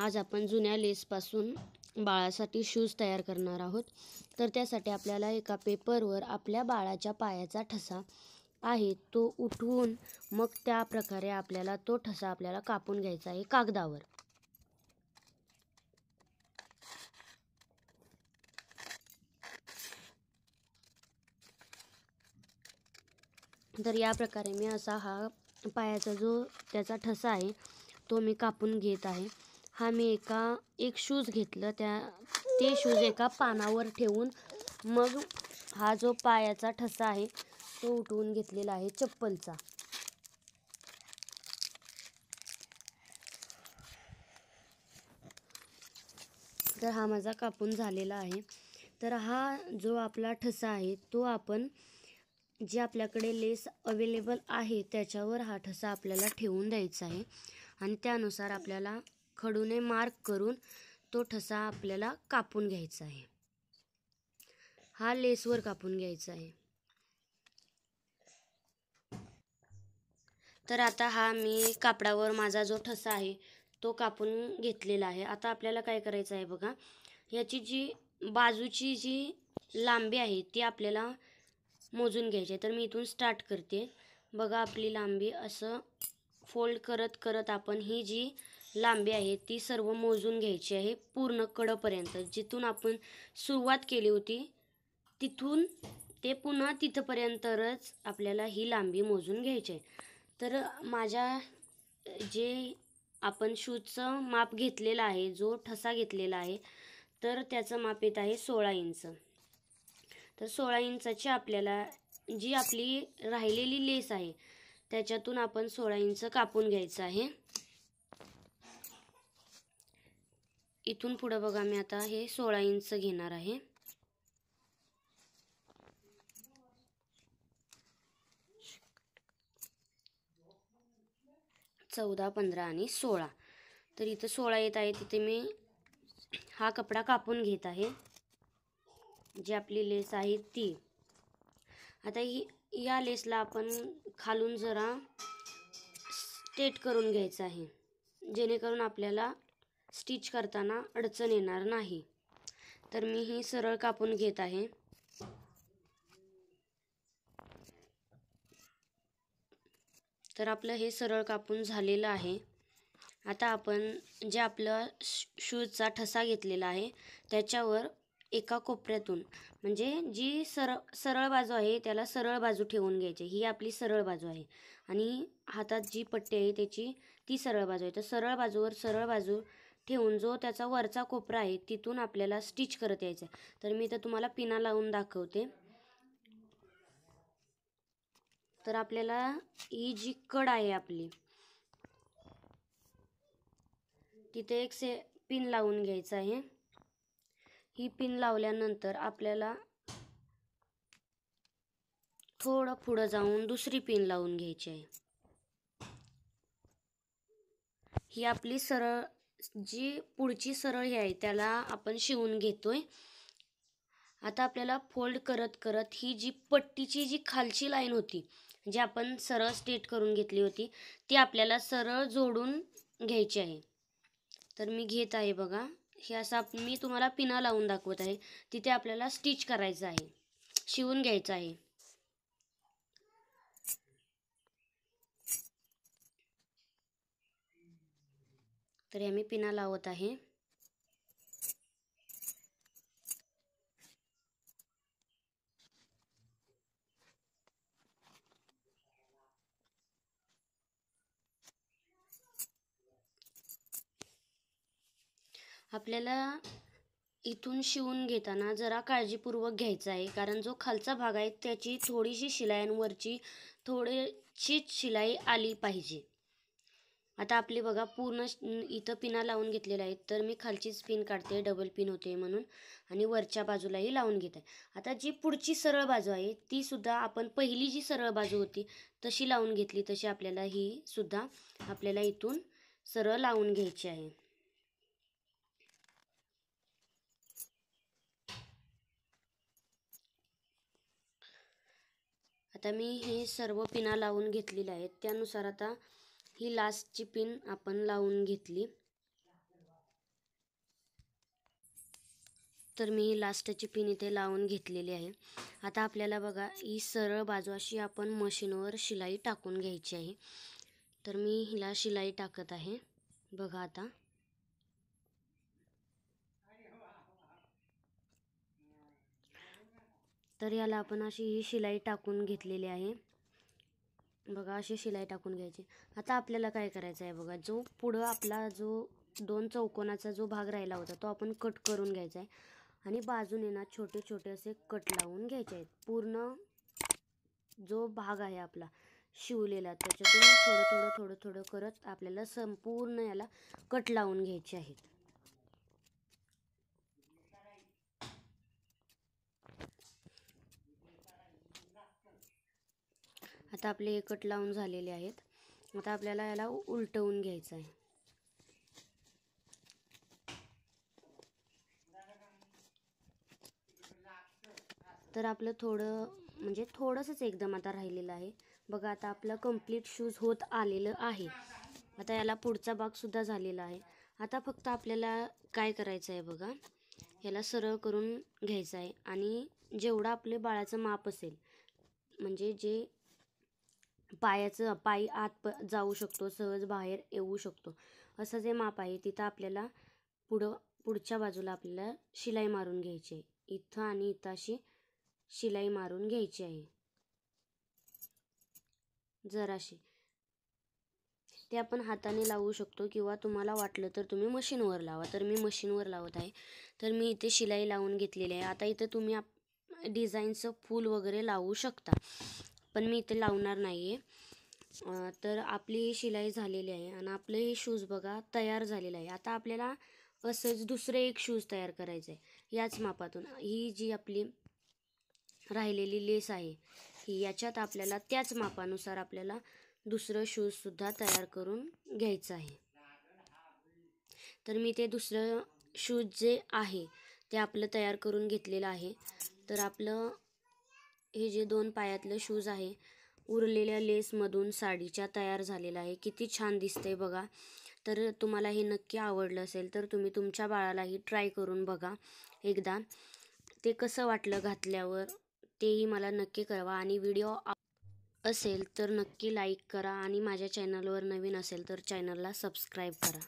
आज आपण जुन्या लेसपासून बाळासाठी शूज तयार करणार आहोत। तर त्यासाठी आपल्याला एका पेपरवर आपल्या बाळाच्या पायाचा ठसा आहे तो उठवून मग त्या प्रकारे आपल्याला तो ठसा आपल्याला कापून घ्यायचा आहे कागदावर। तर या प्रकारे मी असा हा पायाचा जो त्याचा ठसा आहे तो मी कापून घेत आहे। हा मी एक शूज घेतलं, ते शूज एका पानावर ठेवून मग हा जो पायाचा ठसा आहे तो उठवून घेतलेला आहे चप्पलचा। तर हा माझा कापून झालेला आहे। तर हा जो आपला ठसा आहे तो आपण जे आपल्याकडे लेस अवेलेबल आहे त्याच्यावर हा ठसा आपल्याला ठेवून द्यायचा आहे आणि त्यानुसार आपल्याला खडूने मार्क करून तो ठसा आपल्याला कापून घ्यायचा आहे। हा लेसवर कापून घ्यायचा आहे। तर आता हा मी कापडावर माझा जो ठसा आहे तो कापून घेतलेला आहे। आता आपल्याला काय करायचं आहे बघा, याची जी बाजूची जी लांबी आहे ती आपल्याला मोजून घ्यायची आहे। तर मी इथून स्टार्ट करते। बघा आपली लांबी असं फोल्ड करत करत आपण ही जी लांबी आहे ती सर्व मोजून घ्यायची आहे पूर्ण कडेपर्यंत। जिथून आपण सुरुवात केली होती तिथून ते पुन्हा तिथपर्यंतच आपल्याला ही लांबी मोजून घ्यायची आहे। तर माझ्या जे आपण शूजचं माप घेतलेलं आहे, जो ठसा घेतलेला आहे, तर त्याचं माप येत आहे 16 इंच। तर 16 इंचाची आपल्याला जी आपली राहिलेली लेस आहे त्याच्यातून आपण 16 इंच कापून घ्यायचं आहे। इथून पुढे बघा मी आता हे 16 इंच घेणार आहे। 14, 15 आणि 16। तर इथं 16 येत आहे, तिथे मी हा कपडा कापून घेत आहे, जी आपली लेस आहे ती। आता या लेसला आपण खालून जरा स्ट्रेट करून घ्यायचं आहे, जेणेकरून आपल्याला स्टिच करताना अडचण येणार नाही। तर मी ही सरळ कापून घेत आहे। तर आपलं हे सरळ कापून झालेलं आहे। आता आपण जे आपलं शूजचा ठसा घेतलेला आहे त्याच्यावर एका कोपऱ्यातून, म्हणजे जी सरळ बाजू आहे त्याला सरळ बाजू ठेवून घ्यायची। ही आपली सरळ बाजू आहे आणि हातात जी पट्टी आहे त्याची ती सरळ बाजू आहे। तर सरळ बाजूवर सरळ बाजू ठेवून जो त्याचा वरचा कोपरा आहे तिथून आपल्याला स्टिच करत यायचं आहे। तर मी इथं तुम्हाला पिना लावून दाखवते। तर आपल्याला ही जी कड आहे आपली तिथे एक पिन लावून घ्यायचं आहे। ही पिन लावल्यानंतर आपल्याला थोडं पुढे जाऊन दुसरी पिन लावून घ्यायची आहे। ही आपली सरळ जी पुढची सरळ ही आहे त्याला आपण शिवून घेतोय। आता आपल्याला फोल्ड करत करत ही जी पट्टीची जी खालची लाईन होती जी आपण सरळ स्ट्रेट करून घेतली होती ती आपल्याला सरळ जोडून घ्यायची आहे। तर मी घेत आहे बघा, हे असं मी तुम्हाला पिना लावून दाखवत आहे, तिथे आपल्याला स्टिच करायचं आहे, शिवून घ्यायचं आहे। तर हे मी पिना लावत आहे। आपल्याला इथून शिवून घेताना जरा काळजीपूर्वक घ्यायचं आहे, कारण जो खालचा भाग आहे त्याची थोडीशी शिलाई आणि वरची थोडीशीच शिलाई आली पाहिजे। आता आपली बघा पूर्ण इथं पिना लावून घेतलेल्या आहेत, तर मी खालचीच पिन काढते, डबल पिन होते म्हणून, आणि वरच्या बाजूलाही लावून घेत आहे। आता जी पुढची सरळ बाजू आहे ती सुद्धा आपण पहिली जी सरळ बाजू होती तशी लावून घेतली, तशी आपल्याला ही सुद्धा आपल्याला इथून सरळ लावून घ्यायची आहे। आता मी हे सर्व पिना लावून घेतलेल्या आहेत, त्यानुसार आता ही लास्टची पिन आपण लावून घेतली। तर मी लास्टची पिन इथे लावून घेतलेली आहे. आता आपल्याला बघा ही सरळ बाजू अशी आपण मशीनवर शिलाई टाकून घ्यायची आहे. तर मी हिला शिलाई टाकत आहे बघा. आता तर याला आपण अशी ही शिलाई टाकून घेतलेली आहे बघा. अशी शिलाई टाकून घ्यायची. आता आपल्याला काय करायचं आहे बघा, जो पुढं आपला जो 2 चौकोनाचा जो भाग राहिला होता तो आपण कट करून घ्यायचा आहे आणि बाजूने ना छोटे छोटे असे कट लावून घ्यायचे आहेत. पूर्ण जो भाग आहे आपला शिवलेला त्याच्यातून थोडं थोडं थोडं थोडं करत आपल्याला संपूर्ण याला कट लावून घ्यायचे आहेत. आता आपले हे कट लावून झालेले आहेत. आता आपल्याला याला उलटवून घ्यायचं आहे. तर आपलं थोडंसंच एकदम आता राहिलेलं आहे बघा. आता आपलं कंप्लीट शूज होत आलेलं आहे. आता याला पुढचा भागसुद्धा झालेला आहे. आता फक्त आपल्याला काय करायचं आहे बघा, याला सरळ करून घ्यायचं आहे आणि जेवढं आपले बाळाचं माप असेल, म्हणजे जे पाय आत जाऊ शकतो, सहज बाहेर येऊ शकतो असं जे माप आहे तिथं आपल्याला पुढच्या बाजूला आपल्याला शिलाई मारून घ्यायची आहे. इथं आणि इथं अशी शिलाई मारून घ्यायची आहे जराशी. ते आपण हाताने लावू शकतो किंवा तुम्हाला वाटलं तर तुम्ही मशीनवर लावा. तर मी मशीनवर लावत आहे. तर मी इथे शिलाई लावून घेतलेली आहे. आता इथे तुम्ही डिझाईनचं फूल वगैरे लावू शकता, पण मी इथे लावणार नाही आहे. तर आपली शिलाई झालेली आहे आणि आपलं हे शूज बघा तयार झालेलं आहे. आता आपल्याला असंच दुसरे एक शूज तयार करायचं आहे याच मापातून. ही जी आपली राहिलेली लेस आहे ही याच्यात आपल्याला त्याच मापानुसार आपल्याला दुसरं शूजसुद्धा तयार करून घ्यायचं आहे. तर मी ते दुसरं शूज जे आहे ते आपलं तयार करून घेतलेलं आहे. तर आपलं हे जे 2 पायातलं शूज आहे उरलेल्या लेसमधून साडीच्या तयार झालेला आहे. किती छान दिसतंय बघा. तर तुम्हाला हे नक्की आवडलं असेल तर तुम्ही तुमच्या बाळालाही ट्राय करून बघा एकदा. ते कसं वाटलं घातल्यावर तेही मला नक्की कळवा आणि व्हिडिओ असेल तर नक्की लाईक करा आणि माझ्या चॅनलवर नवीन असेल तर चॅनलला सबस्क्राईब करा.